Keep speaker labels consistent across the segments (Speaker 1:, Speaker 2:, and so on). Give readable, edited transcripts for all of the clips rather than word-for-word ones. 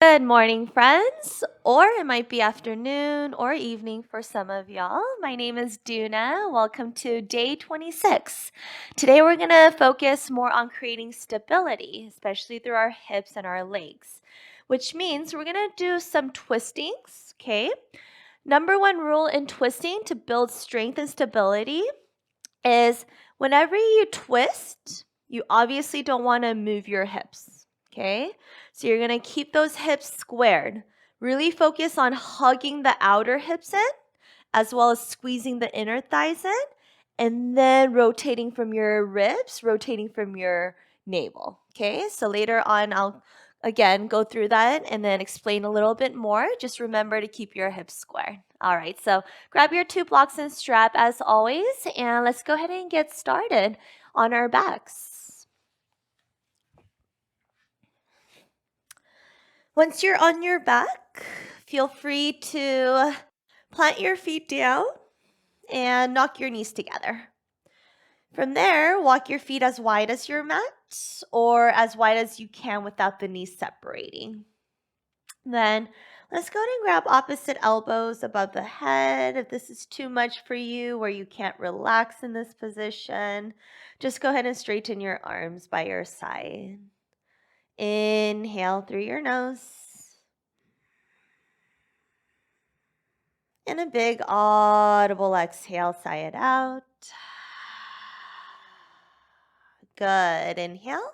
Speaker 1: Good morning, friends, or it might be afternoon or evening for some of y'all. My name is Doona. Welcome to day 26. Today we're going to focus more on creating stability, especially through our hips and our legs, which means we're going to do some twistings, okay? Number one rule in twisting to build strength and stability is whenever you twist, you obviously don't want to move your hips, okay? So you're going to keep those hips squared. Really focus on hugging the outer hips in as well as squeezing the inner thighs in and then rotating from your ribs, rotating from your navel, okay? So later on, I'll again go through that and then explain a little bit more. Just remember to keep your hips square. All right, so grab your 2 blocks and strap as always, and let's go ahead and get started on our backs. Once you're on your back, feel free to plant your feet down and knock your knees together. From there, walk your feet as wide as your mat or as wide as you can without the knees separating. Then let's go ahead and grab opposite elbows above the head. If this is too much for you where you can't relax in this position, just go ahead and straighten your arms by your side. Inhale through your nose. And a big audible exhale, sigh it out. Good. Inhale.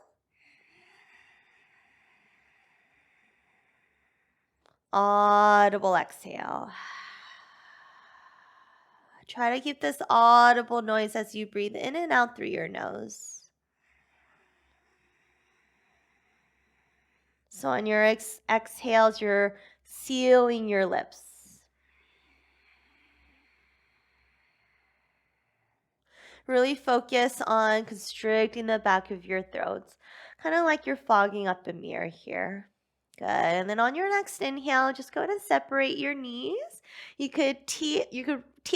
Speaker 1: Audible exhale. Try to keep this audible noise as you breathe in and out through your nose. So on your exhales, you're sealing your lips. Really focus on constricting the back of your throat, kind of like you're fogging up a mirror here. Good. And then on your next inhale, just go ahead and separate your knees. You could tee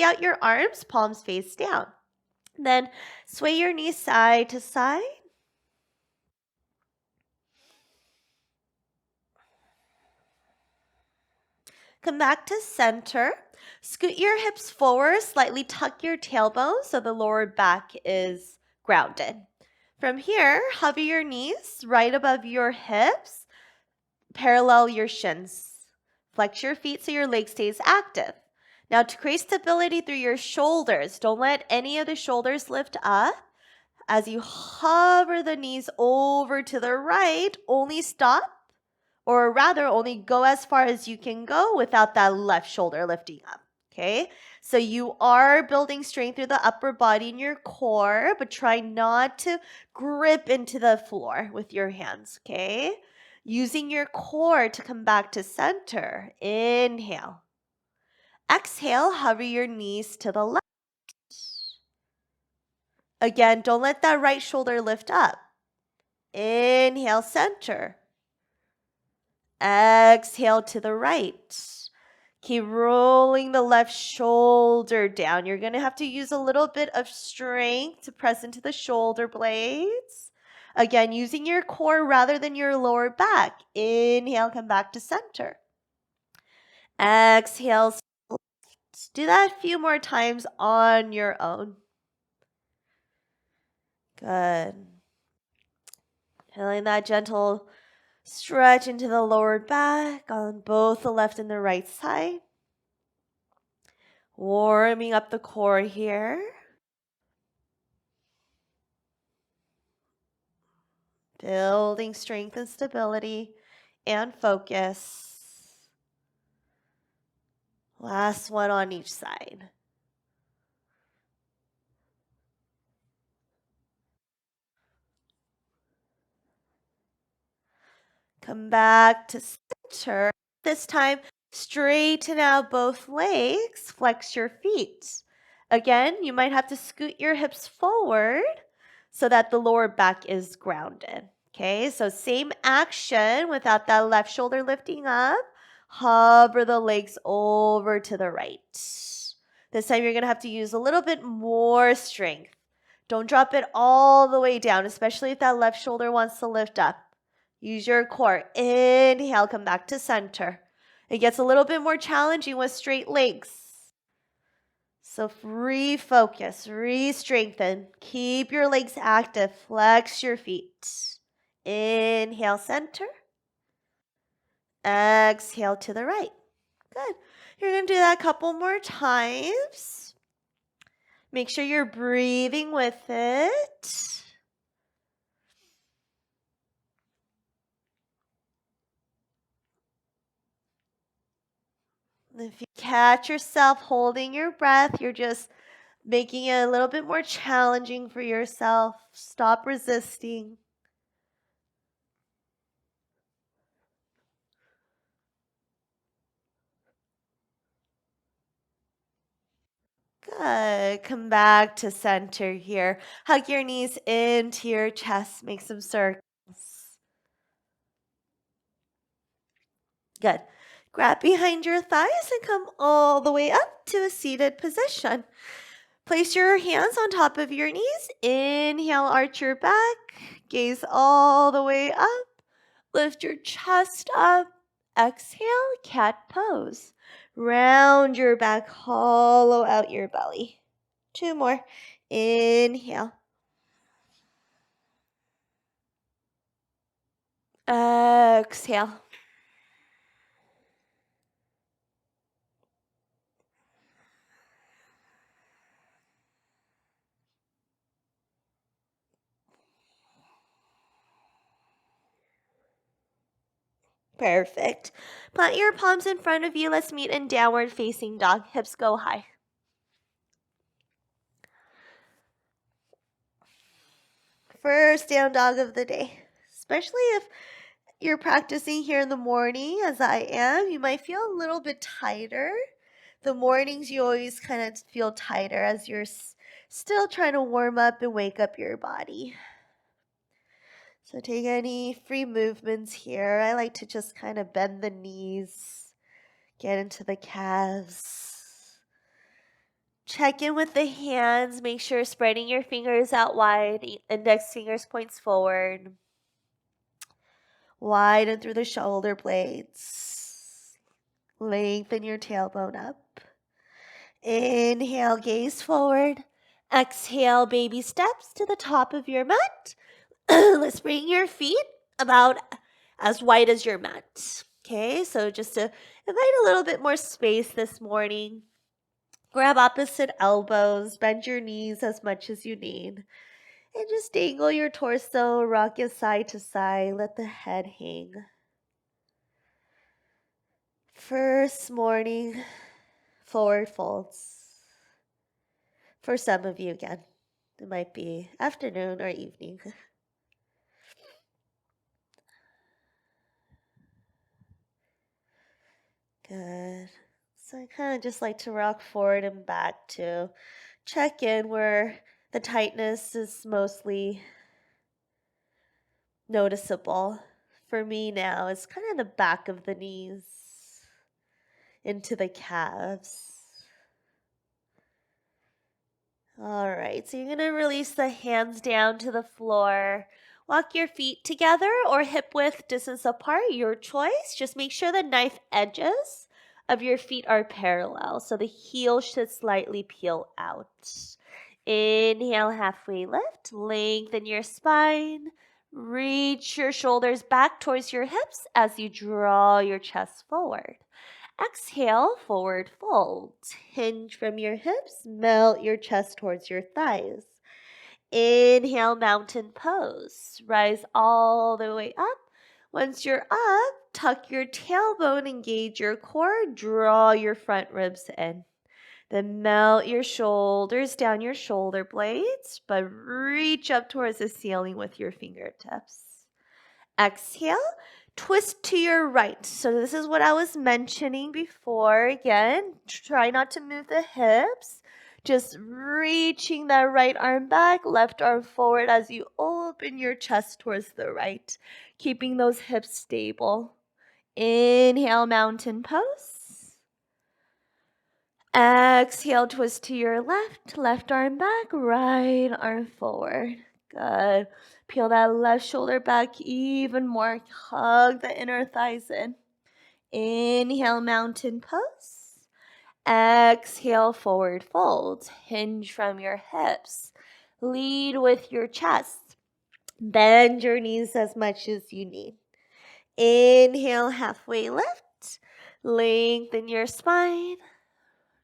Speaker 1: out your arms, palms face down. Then sway your knees side to side. Come back to center. Scoot your hips forward, slightly tuck your tailbone so the lower back is grounded. From here, hover your knees right above your hips, parallel your shins. Flex your feet so your leg stays active. Now to create stability through your shoulders, don't let any of the shoulders lift up. As you hover the knees over to the right, only stop, or rather only go as far as you can go without that left shoulder lifting up, okay? So you are building strength through the upper body and your core, but try not to grip into the floor with your hands, okay? Using your core to come back to center. Inhale. Exhale, hover your knees to the left. Again, don't let that right shoulder lift up. Inhale, center. Exhale to the right. Keep rolling the left shoulder down. You're going to have to use a little bit of strength to press into the shoulder blades. Again, using your core rather than your lower back. Inhale, come back to center. Exhale. Do that a few more times on your own. Good. Feeling that gentle stretch into the lower back on both the left and the right side. Warming up the core here. Building strength and stability and focus. Last one on each side. Come back to center. This time, straighten out both legs. Flex your feet. Again, you might have to scoot your hips forward so that the lower back is grounded. Okay, so same action without that left shoulder lifting up. Hover the legs over to the right. This time you're going to have to use a little bit more strength. Don't drop it all the way down, especially if that left shoulder wants to lift up. Use your core. Inhale, come back to center. It gets a little bit more challenging with straight legs. So refocus, re-strengthen. Keep your legs active. Flex your feet. Inhale, center. Exhale to the right. Good. You're going to do that a couple more times. Make sure you're breathing with it. If you catch yourself holding your breath, you're just making it a little bit more challenging for yourself. Stop resisting. Good. Come back to center here. Hug your knees into your chest. Make some circles. Good. Grab behind your thighs and come all the way up to a seated position. Place your hands on top of your knees. Inhale, arch your back. Gaze all the way up. Lift your chest up. Exhale, cat pose. Round your back, hollow out your belly. 2 more. Inhale. Exhale. Perfect. Plant your palms in front of you. Let's meet in downward facing dog. Hips go high. First down dog of the day. Especially if you're practicing here in the morning, as I am, you might feel a little bit tighter. The mornings you always kind of feel tighter as you're still trying to warm up and wake up your body. So take any free movements here. I like to just kind of bend the knees, get into the calves. Check in with the hands. Make sure spreading your fingers out wide. Index fingers points forward. Widen through the shoulder blades. Lengthen your tailbone up. Inhale, gaze forward. Exhale, baby steps to the top of your mat. Let's bring your feet about as wide as your mat. Okay, so just to invite a little bit more space this morning. Grab opposite elbows, bend your knees as much as you need. And just dangle your torso, rock it side to side, let the head hang. First morning forward folds. For some of you again, it might be afternoon or evening. Good. So I kind of just like to rock forward and back to check in where the tightness is mostly noticeable. For me now, it's kind of the back of the knees into the calves. All right, so you're going to release the hands down to the floor. Walk your feet together or hip width distance apart, your choice. Just make sure the knife edges of your feet are parallel, so the heel should slightly peel out. Inhale, halfway lift, lengthen your spine. Reach your shoulders back towards your hips as you draw your chest forward. Exhale, forward fold. Hinge from your hips, melt your chest towards your thighs. Inhale, mountain pose. Rise all the way up. Once you're up, tuck your tailbone, engage your core, draw your front ribs in. Then melt your shoulders down your shoulder blades, but reach up towards the ceiling with your fingertips. Exhale, twist to your right. So this is what I was mentioning before. Again, try not to move the hips. Just reaching that right arm back, left arm forward as you open your chest towards the right, keeping those hips stable. Inhale, mountain pose. Exhale, twist to your left, left arm back, right arm forward. Good. Peel that left shoulder back even more. Hug the inner thighs in. Inhale, mountain pose. Exhale, forward fold. Hinge from your hips. Lead with your chest. Bend your knees as much as you need. Inhale, halfway lift. Lengthen your spine.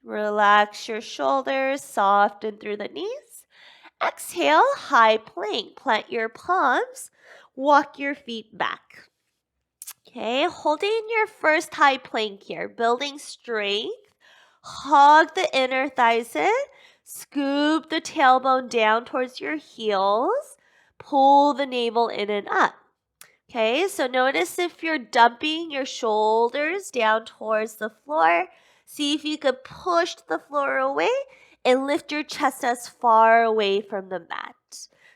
Speaker 1: Relax your shoulders, soften through the knees. Exhale, high plank. Plant your palms. Walk your feet back. Okay, holding your first high plank here, building strength. Hug the inner thighs in. Scoop the tailbone down towards your heels. Pull the navel in and up. Okay, so notice if you're dumping your shoulders down towards the floor. See if you could push the floor away and lift your chest as far away from the mat.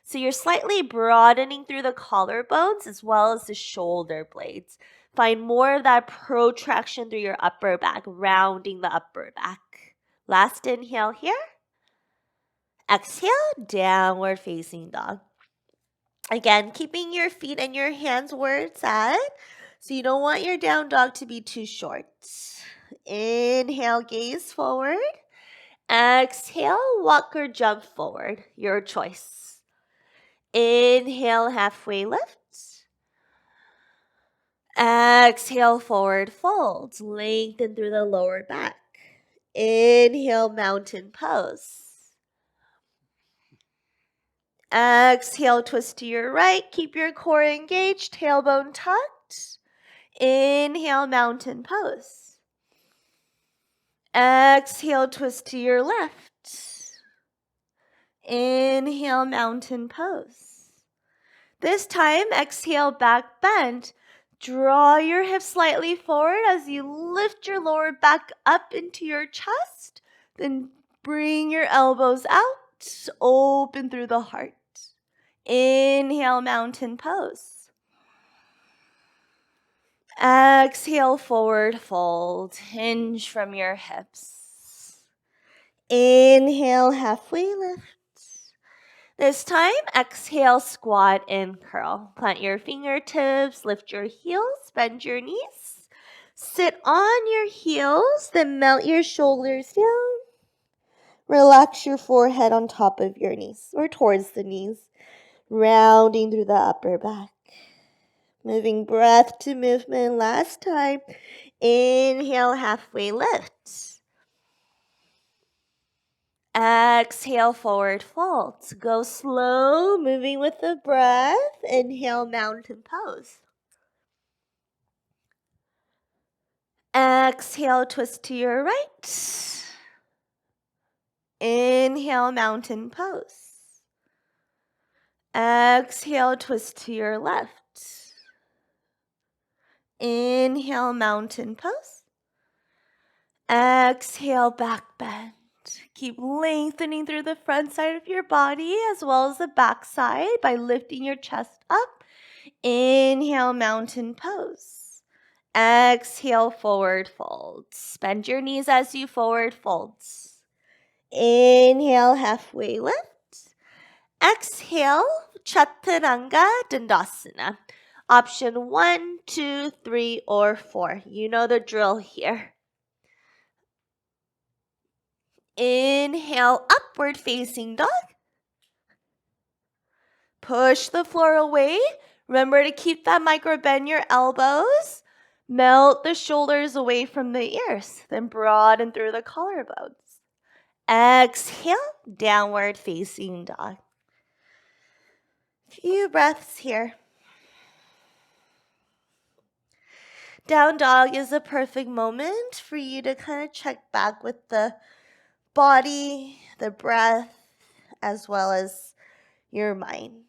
Speaker 1: So you're slightly broadening through the collarbones as well as the shoulder blades. Find more of that protraction through your upper back, rounding the upper back. Last inhale here. Exhale, downward facing dog. Again, keeping your feet and your hands where it's at. So you don't want your down dog to be too short. Inhale, gaze forward. Exhale, walk or jump forward. Your choice. Inhale, halfway lift. Exhale, forward fold. Lengthen through the lower back. Inhale, mountain pose. Exhale, twist to your right. Keep your core engaged, tailbone tucked. Inhale, mountain pose. Exhale, twist to your left. Inhale, mountain pose. This time, exhale, back bend. Draw your hips slightly forward as you lift your lower back up into your chest. Then bring your elbows out, open through the heart. Inhale, mountain pose. Exhale, forward fold. Hinge from your hips. Inhale, halfway lift. This time, exhale, squat and curl. Plant your fingertips, lift your heels, bend your knees. Sit on your heels, then melt your shoulders down. Relax your forehead on top of your knees or towards the knees, rounding through the upper back. Moving breath to movement last time. Inhale, halfway lift. Exhale, forward fold. Go slow, moving with the breath. Inhale, mountain pose. Exhale, twist to your right. Inhale, mountain pose. Exhale, twist to your left. Inhale, mountain pose. Exhale, back bend. Keep lengthening through the front side of your body as well as the back side by lifting your chest up. Inhale, mountain pose. Exhale, forward fold. Bend your knees as you forward fold. Inhale, halfway lift. Exhale, Chaturanga Dandasana. Option 1, 2, 3, or 4. You know the drill here. Inhale, upward facing dog. Push the floor away. Remember to keep that micro bend your elbows. Melt the shoulders away from the ears. Then broaden through the collarbones. Exhale, downward facing dog. Few breaths here. Down dog is a perfect moment for you to kind of check back with the body, the breath, as well as your mind.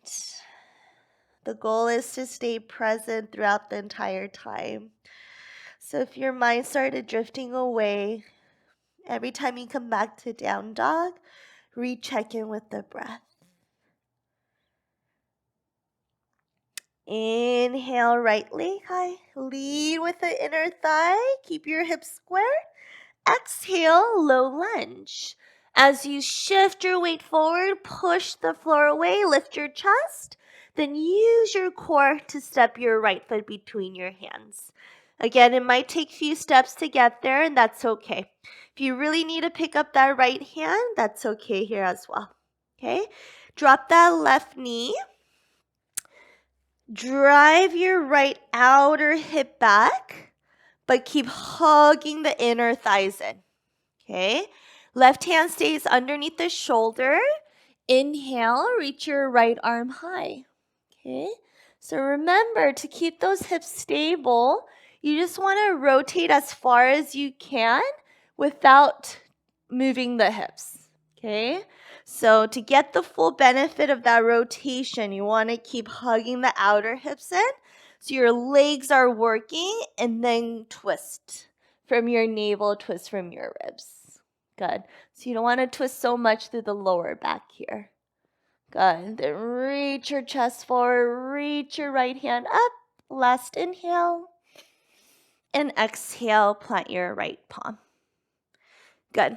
Speaker 1: The goal is to stay present throughout the entire time. So if your mind started drifting away, every time you come back to down dog, recheck in with the breath. Inhale, right leg high. Lead with the inner thigh. Keep your hips square. Exhale, low lunge. As you shift your weight forward, push the floor away, lift your chest. then use your core to step your right foot between your hands. Again, it might take a few steps to get there, and that's okay. If you really need to pick up that right hand, that's okay here as well. Okay? Drop that left knee. Drive your right outer hip back, but keep hugging the inner thighs in. Okay? Left hand stays underneath the shoulder. Inhale, reach your right arm high. Okay? So remember, to keep those hips stable, you just want to rotate as far as you can without moving the hips. Okay? So to get the full benefit of that rotation, you want to keep hugging the outer hips in so your legs are working, and then twist from your navel, twist from your ribs. Good. So you don't want to twist so much through the lower back here. Good. Then reach your chest forward, reach your right hand up. Last inhale. And exhale, plant your right palm. Good.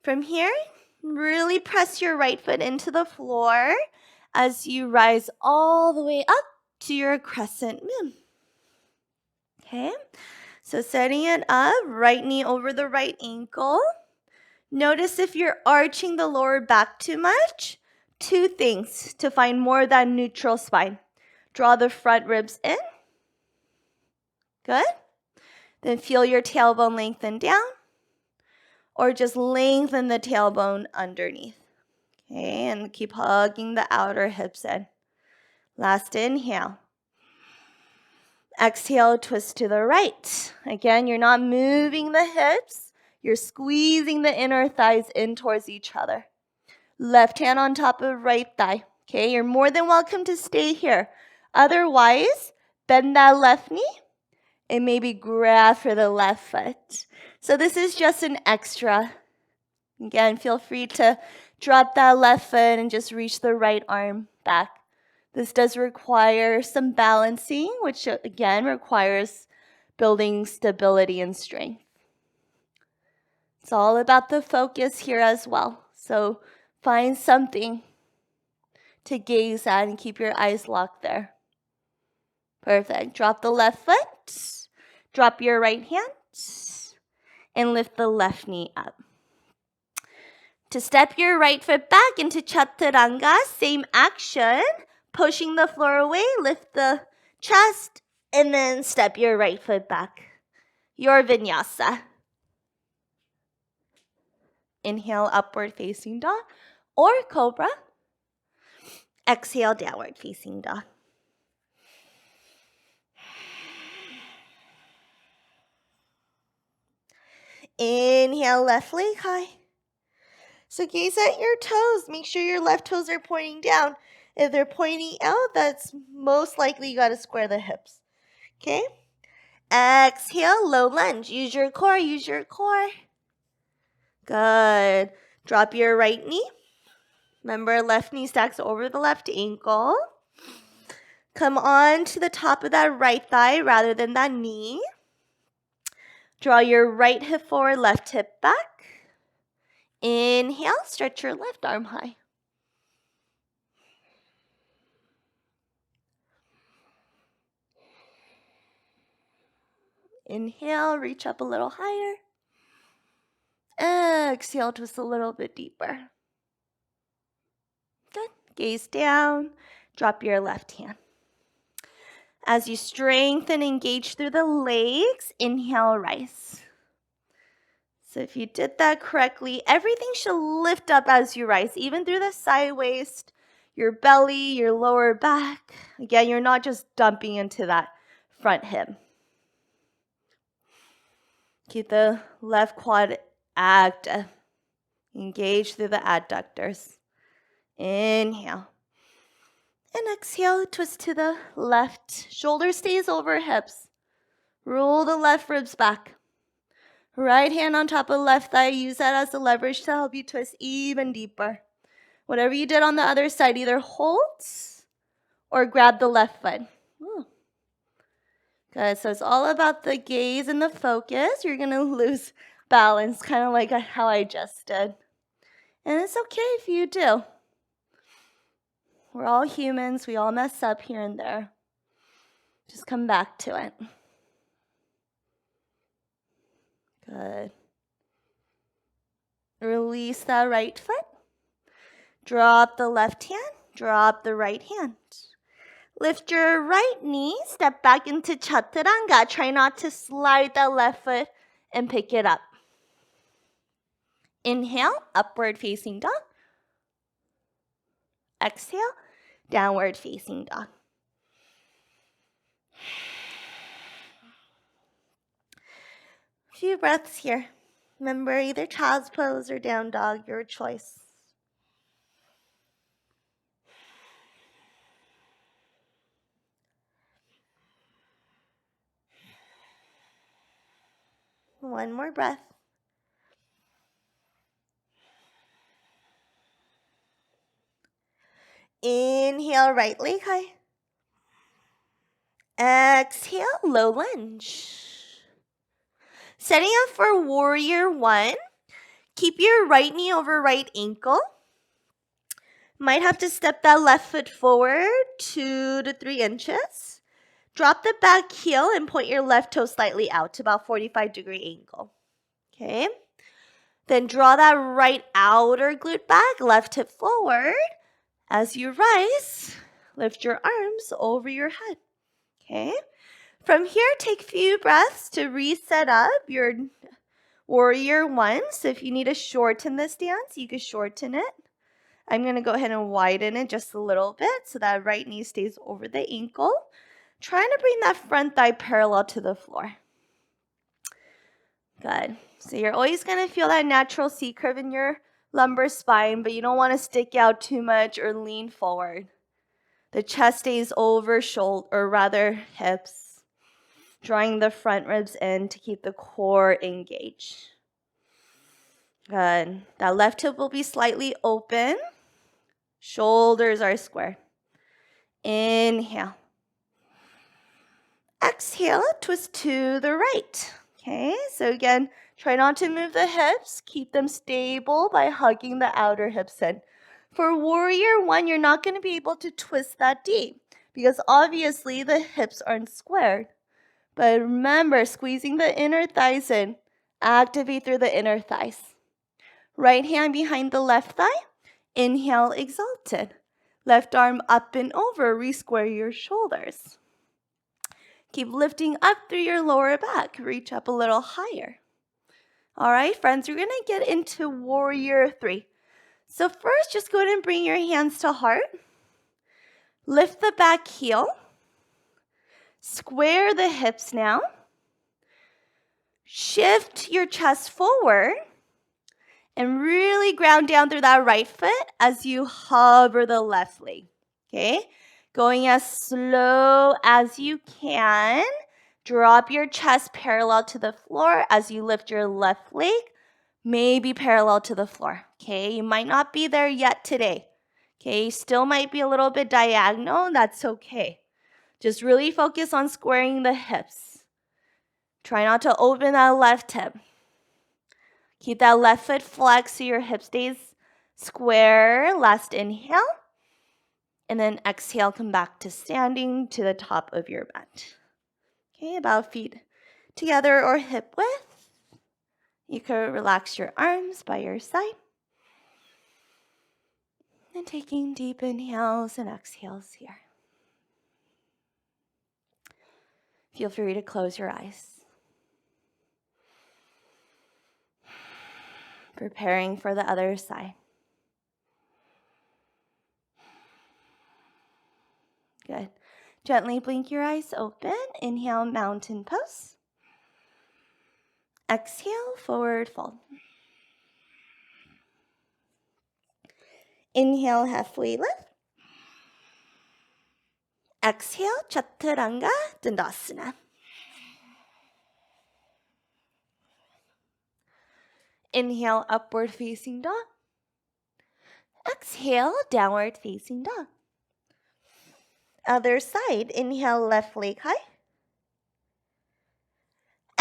Speaker 1: From here, really press your right foot into the floor as you rise all the way up to your crescent moon. Okay, so setting it up, right knee over the right ankle. Notice if you're arching the lower back too much. Two things to find more of that neutral spine. Draw the front ribs in. Good. Then feel your tailbone lengthen down, or just lengthen the tailbone underneath. Okay, and keep hugging the outer hips in. Last inhale. Exhale, twist to the right. Again, you're not moving the hips. You're squeezing the inner thighs in towards each other. Left hand on top of right thigh. Okay, you're more than welcome to stay here. Otherwise, bend that left knee and maybe grab for the left foot. So this is just an extra. Again, feel free to drop that left foot and just reach the right arm back. This does require some balancing, which again requires building stability and strength. It's all about the focus here as well. So find something to gaze at and keep your eyes locked there. Perfect. Drop the left foot, drop your right hand, and lift the left knee up. To step your right foot back into Chaturanga, same action. Pushing the floor away, lift the chest, and then step your right foot back. Your vinyasa. Inhale, upward facing dog or cobra. Exhale, downward facing dog. Inhale, left leg high. So gaze at your toes. Make sure your left toes are pointing down. If they're pointing out, that's most likely you got to square the hips. Okay? Exhale, low lunge. Use your core, use your core. Good. Drop your right knee. Remember, left knee stacks over the left ankle. Come on to the top of that right thigh rather than that knee. Draw your right hip forward, left hip back. Inhale, stretch your left arm high. Inhale, reach up a little higher. Exhale, twist a little bit deeper. Good. Gaze down. Drop your left hand. As you strengthen, engage through the legs, inhale, rise. So if you did that correctly, everything should lift up as you rise, even through the side waist, your belly, your lower back. Again, you're not just dumping into that front hip. Keep the left quad active. Engage through the adductors. Inhale. And exhale, twist to the left. Shoulder stays over hips. Roll the left ribs back. Right hand on top of left thigh. Use that as a leverage to help you twist even deeper. Whatever you did on the other side, either hold or grab the left foot. Ooh. Good, so it's all about the gaze and the focus. You're going to lose balance, kind of like how I just did. And it's okay if you do. We're all humans. We all mess up here and there. Just come back to it. Good. Release that right foot. Drop the left hand. Drop the right hand. Lift your right knee. Step back into Chaturanga. Try not to slide that left foot and pick it up. Inhale, upward facing dog. Exhale, downward facing dog. Few breaths here. Remember, either child's pose or down dog, your choice. One more breath. Inhale, right leg high. Exhale, low lunge. Setting up for warrior one. Keep your right knee over right ankle. Might have to step that left foot forward 2 to 3 inches. Drop the back heel and point your left toe slightly out to about 45-degree angle. Okay. Then draw that right outer glute back, left hip forward. As you rise, lift your arms over your head. Okay. From here, take a few breaths to reset up your warrior one. So if you need to shorten this dance, you can shorten it. I'm going to go ahead and widen it just a little bit so that right knee stays over the ankle. Trying to bring that front thigh parallel to the floor. Good. So you're always going to feel that natural C curve in your lumbar spine, but you don't want to stick out too much or lean forward. The chest stays over shoulder, or rather hips, drawing the front ribs in to keep the core engaged. Good. That left hip will be slightly open. Shoulders are square. Inhale. Exhale, twist to the right. Okay, so again, try not to move the hips. Keep them stable by hugging the outer hips in. For warrior one, you're not going to be able to twist that deep because obviously the hips aren't squared. But remember, squeezing the inner thighs in. Activate through the inner thighs. Right hand behind the left thigh. Inhale, exalted. Left arm up and over. Re-square your shoulders. Keep lifting up through your lower back. Reach up a little higher. All right, friends, we're going to get into warrior three. So first, just go ahead and bring your hands to heart. Lift the back heel. Square the hips now. Shift your chest forward. And really ground down through that right foot as you hover the left leg. Okay? Going as slow as you can. Drop your chest parallel to the floor as you lift your left leg, maybe parallel to the floor. Okay? You might not be there yet today. Okay? You still might be a little bit diagonal. That's okay. Just really focus on squaring the hips. Try not to open that left hip. Keep that left foot flexed so your hip stays square. Last inhale. And then exhale, come back to standing to the top of your mat. Okay, about feet together or hip width. You can relax your arms by your side. And taking deep inhales and exhales here. Feel free to close your eyes. Preparing for the other side. Good. Gently blink your eyes open. Inhale, mountain pose. Exhale, forward fold. Inhale, halfway lift. Exhale, Chaturanga Dandasana. Inhale, upward facing dog. Exhale, downward facing dog. Other side, inhale, left leg high.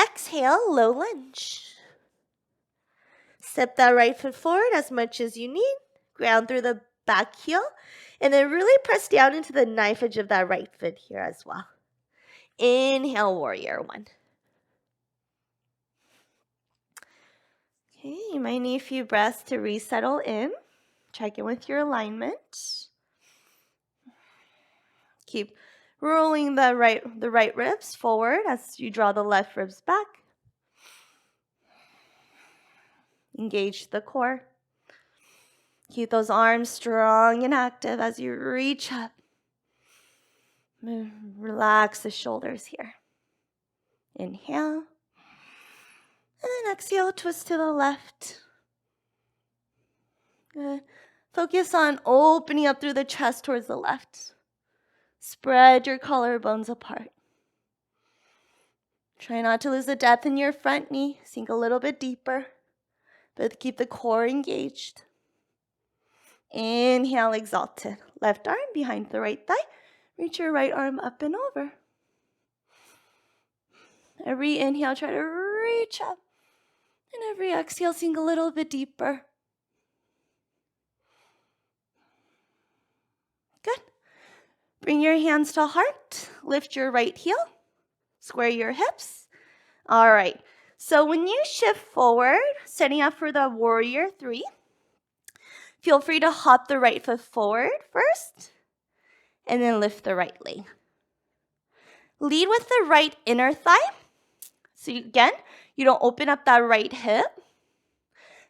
Speaker 1: Exhale, low lunge. Step that right foot forward as much as you need. Ground through the back heel. And then really press down into the knife edge of that right foot here as well. Inhale, warrior one. Okay, you might need a few breaths to resettle in. Check in with your alignment. Keep rolling the right ribs forward as you draw the left ribs back. Engage the core. Keep those arms strong and active as you reach up. Relax the shoulders here. Inhale. And then exhale, twist to the left. Good. Focus on opening up through the chest towards the left. Spread your collarbones apart. Try not to lose the depth in your front knee. Sink a little bit deeper, but keep the core engaged. Inhale, exalted. Left arm behind the right thigh. Reach your right arm up and over. Every inhale, try to reach up. And every exhale, sink a little bit deeper. Good. Bring your hands to heart. Lift your right heel. Square your hips. All right. So when you shift forward, setting up for the warrior three, feel free to hop the right foot forward first, and then lift the right leg. Lead with the right inner thigh. So again, you don't open up that right hip.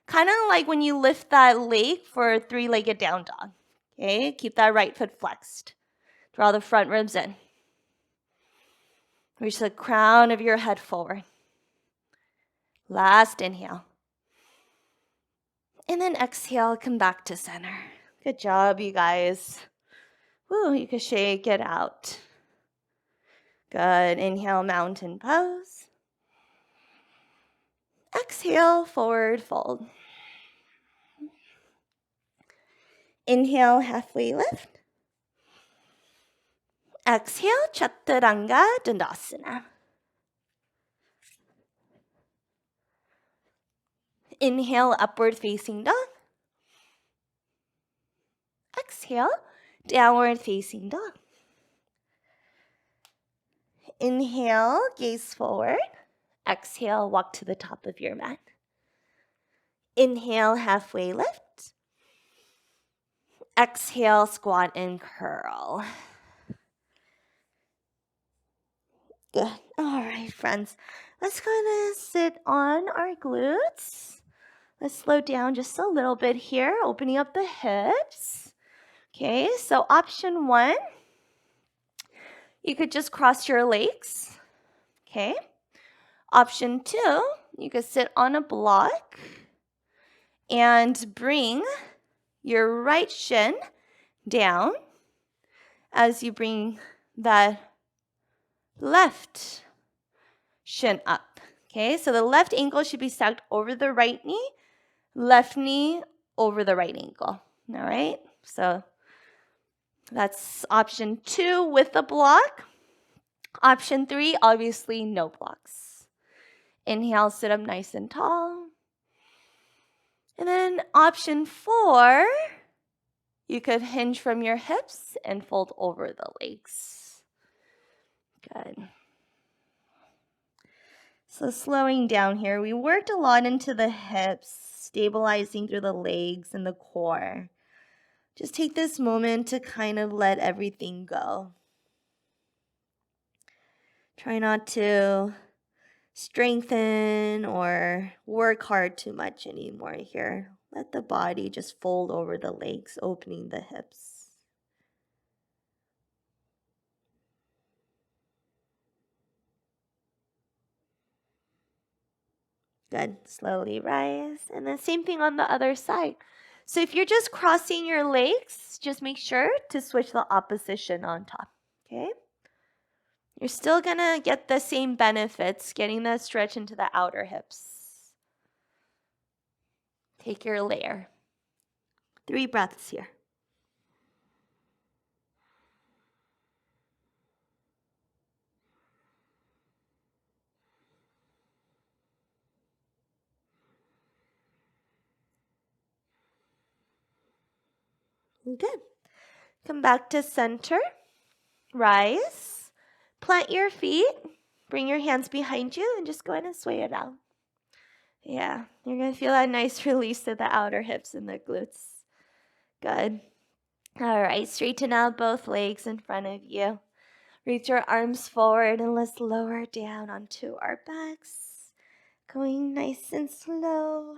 Speaker 1: Kind of like when you lift that leg for a three-legged down dog. Okay, keep that right foot flexed. Draw the front ribs in. Reach the crown of your head forward. Last inhale. And then exhale, come back to center. Good job, you guys. Woo, you can shake it out. Good. Inhale, mountain pose. Exhale, forward fold. Inhale, halfway lift. Exhale, Chaturanga Dandasana. Inhale, upward facing dog. Exhale, downward facing dog. Inhale, gaze forward. Exhale, walk to the top of your mat. Inhale, halfway lift. Exhale, squat and curl. Good. All right, friends. Let's kind of sit on our glutes. Let's slow down just a little bit here, opening up the hips. Okay, so option one, you could just cross your legs. Okay. Option two, you could sit on a block and bring your right shin down as you bring that left shin up. Okay, so the left ankle should be stacked over the right knee, left knee over the right ankle. All right, so that's option two with the block. Option three, obviously no blocks. Inhale, sit up nice and tall. And then option four, you could hinge from your hips and fold over the legs. Good. So slowing down here, we worked a lot into the hips, stabilizing through the legs and the core. Just take this moment to kind of let everything go. Try not to strengthen or work hard too much anymore here. Let the body just fold over the legs, opening the hips. Good. Slowly rise. And then same thing on the other side. So if you're just crossing your legs, just make sure to switch the opposition on top. Okay? You're still going to get the same benefits, getting that stretch into the outer hips. Take your layer. 3 breaths here. Good. Come back to center. Rise. Plant your feet. Bring your hands behind you and just go ahead and sway it out. Yeah, you're going to feel that nice release of the outer hips and the glutes. Good. All right, straighten out both legs in front of you. Reach your arms forward and let's lower down onto our backs. Going nice and slow.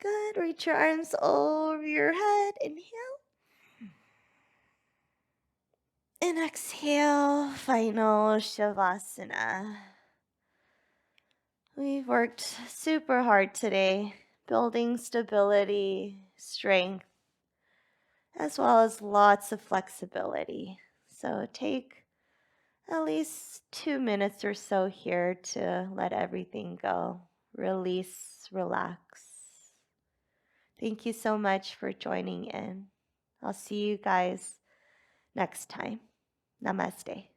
Speaker 1: Good. Reach your arms over your head. Inhale. And exhale. Final Shavasana. We've worked super hard today, building stability, strength, as well as lots of flexibility. So take at least 2 minutes or so here to let everything go. Release, relax. Thank you so much for joining in. I'll see you guys next time. Namaste.